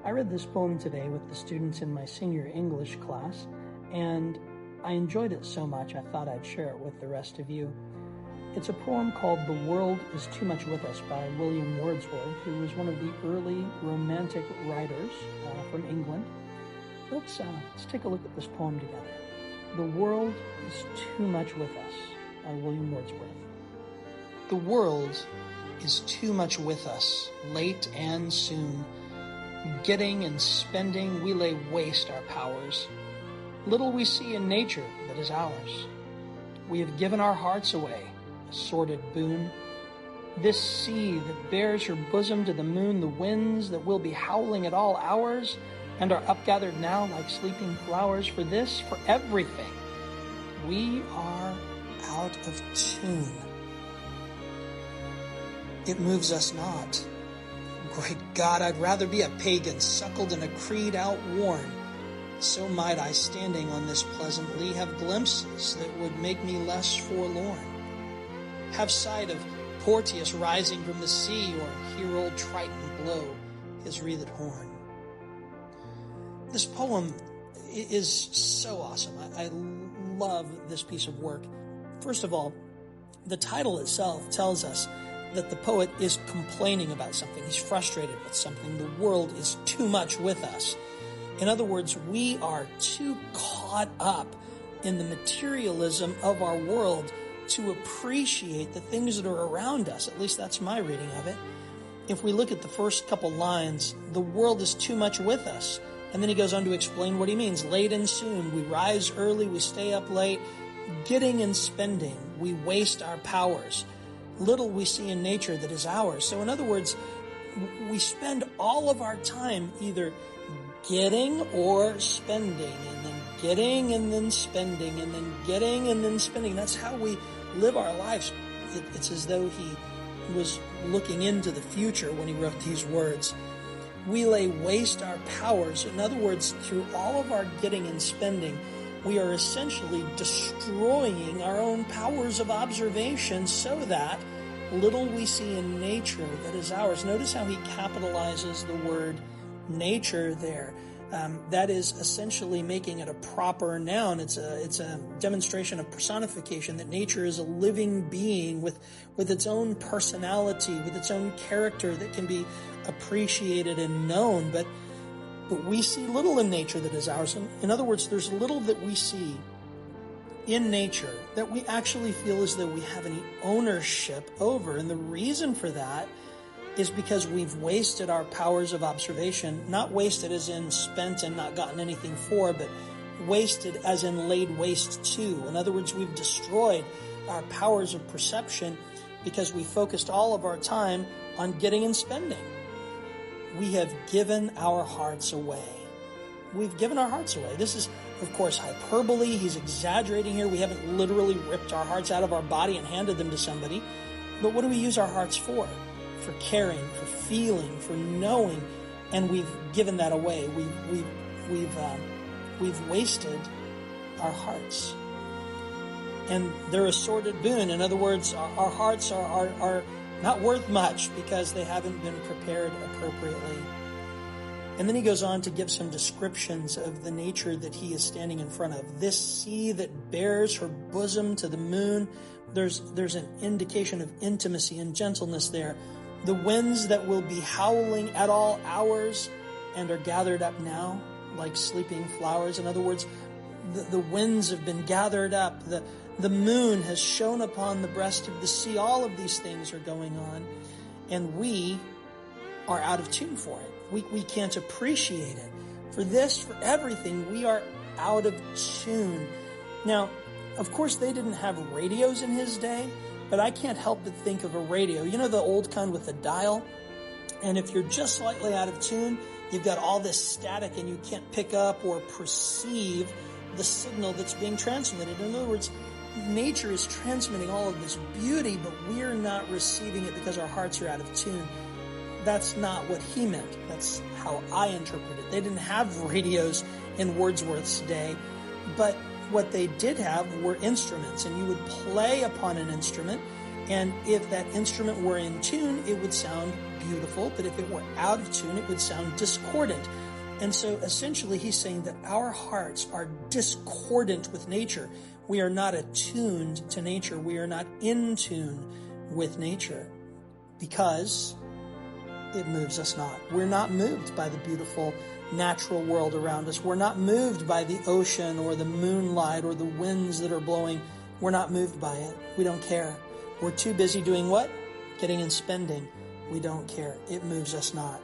I read this poem today with the students in my senior English class, and I enjoyed it so much I thought I'd share it with the rest of you. It's a poem called "The World is Too Much With Us" by William Wordsworth, who was one of the early Romantic writers from England. Let's take a look at this poem together. "The World is Too Much With Us" by William Wordsworth. The world is too much with us, late and soon. Getting and spending, we lay waste our powers. Little we see in nature that is ours. We have given our hearts away, a sordid boon. This sea that bears her bosom to the moon, the winds that will be howling at all hours, and are upgathered now like sleeping flowers. For this, for everything, we are out of tune. It moves us not. Great God, I'd rather be a pagan, suckled in a creed outworn. So might I, standing on this pleasant lea, have glimpses that would make me less forlorn. Have sight of Porteous rising from the sea, or hear old Triton blow his wreathed horn. This poem is so awesome. I love this piece of work. First of all, the title itself tells us that the poet is complaining about something. He's frustrated with something. The world is too much with us. In other words, we are too caught up in the materialism of our world to appreciate the things that are around us. At least that's my reading of it. If we look at the first couple lines, the world is too much with us. And then he goes on to explain what he means. Late and soon, we rise early, we stay up late. Getting and spending, we waste our powers. Little we see in nature that is ours. So in other words, we spend all of our time either getting or spending, and then getting and then spending, and then getting and then spending. That's how we live our lives. It's as though he was looking into the future when he wrote these words. We lay waste our powers. In other words, through all of our getting and spending, we are essentially destroying our own powers of observation so that little we see in nature that is ours. Notice how he capitalizes the word nature there. That is essentially making it a proper noun. It's a demonstration of personification, that nature is a living being with its own personality, with its own character that can be appreciated and known. But we see little in nature that is ours. In other words, there's little that we see in nature that we actually feel as though we have any ownership over. And the reason for that is because we've wasted our powers of observation. Not wasted as in spent and not gotten anything for, but wasted as in laid waste to. In other words, we've destroyed our powers of perception because we focused all of our time on getting and spending. We have given our hearts away. We've given our hearts away. This is, of course, hyperbole. He's exaggerating here. We haven't literally ripped our hearts out of our body and handed them to somebody. But what do we use our hearts for? For caring, for feeling, for knowing, and we've given that away. We've wasted our hearts, and they're a sordid boon. In other words, our hearts are not worth much because they haven't been prepared appropriately. And then he goes on to give some descriptions of the nature that he is standing in front of. This sea that bears her bosom to the moon. There's an indication of intimacy and gentleness there. The winds that will be howling at all hours and are gathered up now like sleeping flowers. In other words, the winds have been gathered up. The moon has shone upon the breast of the sea. All of these things are going on, and we are out of tune for it. We can't appreciate it. For this, for everything, we are out of tune. Now, of course, they didn't have radios in his day, but I can't help but think of a radio. You know, the old kind with the dial? And if you're just slightly out of tune, you've got all this static and you can't pick up or perceive the signal that's being transmitted. In other words, nature is transmitting all of this beauty, but we're not receiving it because our hearts are out of tune. That's not what he meant. That's how I interpret it. They didn't have radios in Wordsworth's day, but what they did have were instruments, and you would play upon an instrument, and if that instrument were in tune, it would sound beautiful, but if it were out of tune, it would sound discordant. And so essentially he's saying that our hearts are discordant with nature. We are not attuned to nature. We are not in tune with nature because it moves us not. We're not moved by the beautiful natural world around us. We're not moved by the ocean or the moonlight or the winds that are blowing. We're not moved by it. We don't care. We're too busy doing what? Getting and spending. We don't care. It moves us not.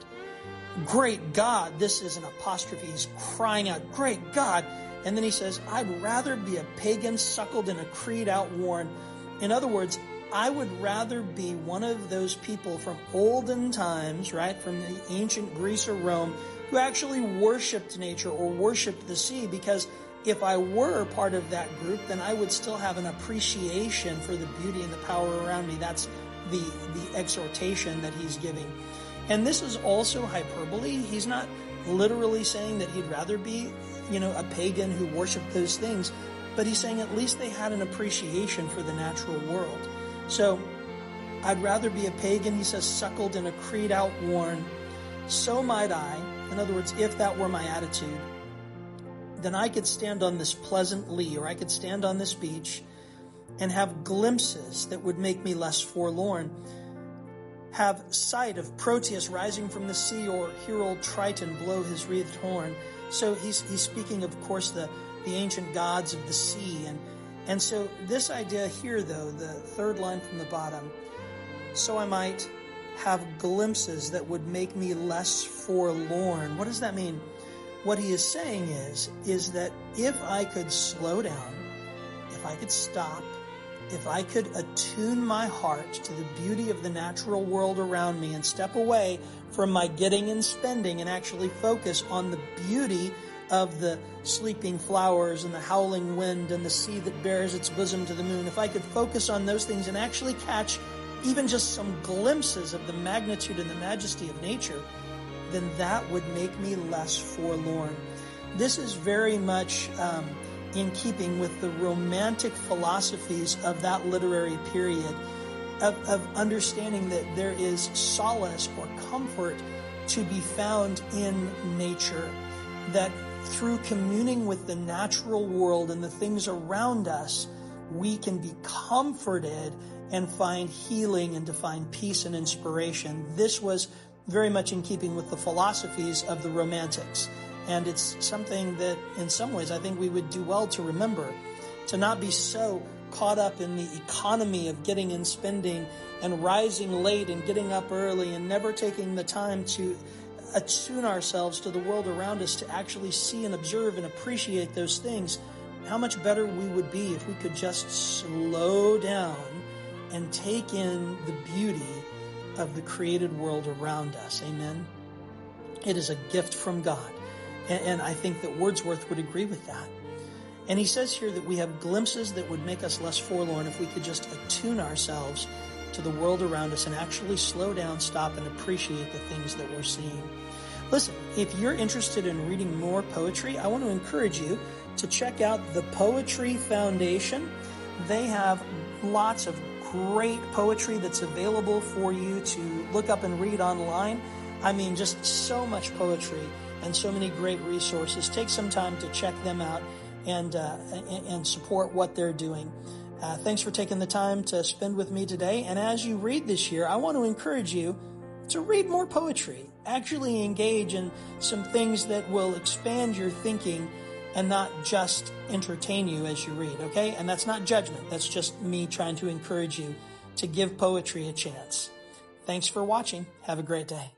Great God. This is an apostrophe. He's crying out, great God. And then he says, I'd rather be a pagan suckled in a creed outworn. In other words, I would rather be one of those people from olden times, right, from the ancient Greece or Rome, who actually worshipped nature or worshipped the sea, because if I were part of that group, then I would still have an appreciation for the beauty and the power around me. That's the exhortation that he's giving. And this is also hyperbole. He's not literally saying that he'd rather be, a pagan who worshiped those things, but he's saying at least they had an appreciation for the natural world. So I'd rather be a pagan, he says, suckled in a creed outworn. So might I, in other words, if that were my attitude, then I could stand on this pleasant lea, or I could stand on this beach and have glimpses that would make me less forlorn. Have sight of Proteus rising from the sea, or hear old Triton blow his wreathed horn. So he's speaking, of course, the ancient gods of the sea. And so this idea here, though, the third line from the bottom, so I might have glimpses that would make me less forlorn. What does that mean? What he is saying is that if I could slow down, if I could stop, if I could attune my heart to the beauty of the natural world around me and step away from my getting and spending and actually focus on the beauty of the sleeping flowers and the howling wind and the sea that bears its bosom to the moon, if I could focus on those things and actually catch even just some glimpses of the magnitude and the majesty of nature, then that would make me less forlorn. This is very much in keeping with the romantic philosophies of that literary period, of understanding that there is solace or comfort to be found in nature, that through communing with the natural world and the things around us, we can be comforted and find healing and to find peace and inspiration. This was very much in keeping with the philosophies of the Romantics. And it's something that in some ways I think we would do well to remember, to not be so caught up in the economy of getting and spending and rising late and getting up early and never taking the time to attune ourselves to the world around us, to actually see and observe and appreciate those things. How much better we would be if we could just slow down and take in the beauty of the created world around us. Amen. It is a gift from God. And I think that Wordsworth would agree with that. And he says here that we have glimpses that would make us less forlorn if we could just attune ourselves to the world around us and actually slow down, stop, and appreciate the things that we're seeing. Listen, if you're interested in reading more poetry, I want to encourage you to check out the Poetry Foundation. They have lots of great poetry that's available for you to look up and read online. I mean, just so much poetry and so many great resources. Take some time to check them out and support what they're doing. Thanks for taking the time to spend with me today. And as you read this year, I want to encourage you to read more poetry. Actually engage in some things that will expand your thinking and not just entertain you as you read, okay? And that's not judgment. That's just me trying to encourage you to give poetry a chance. Thanks for watching. Have a great day.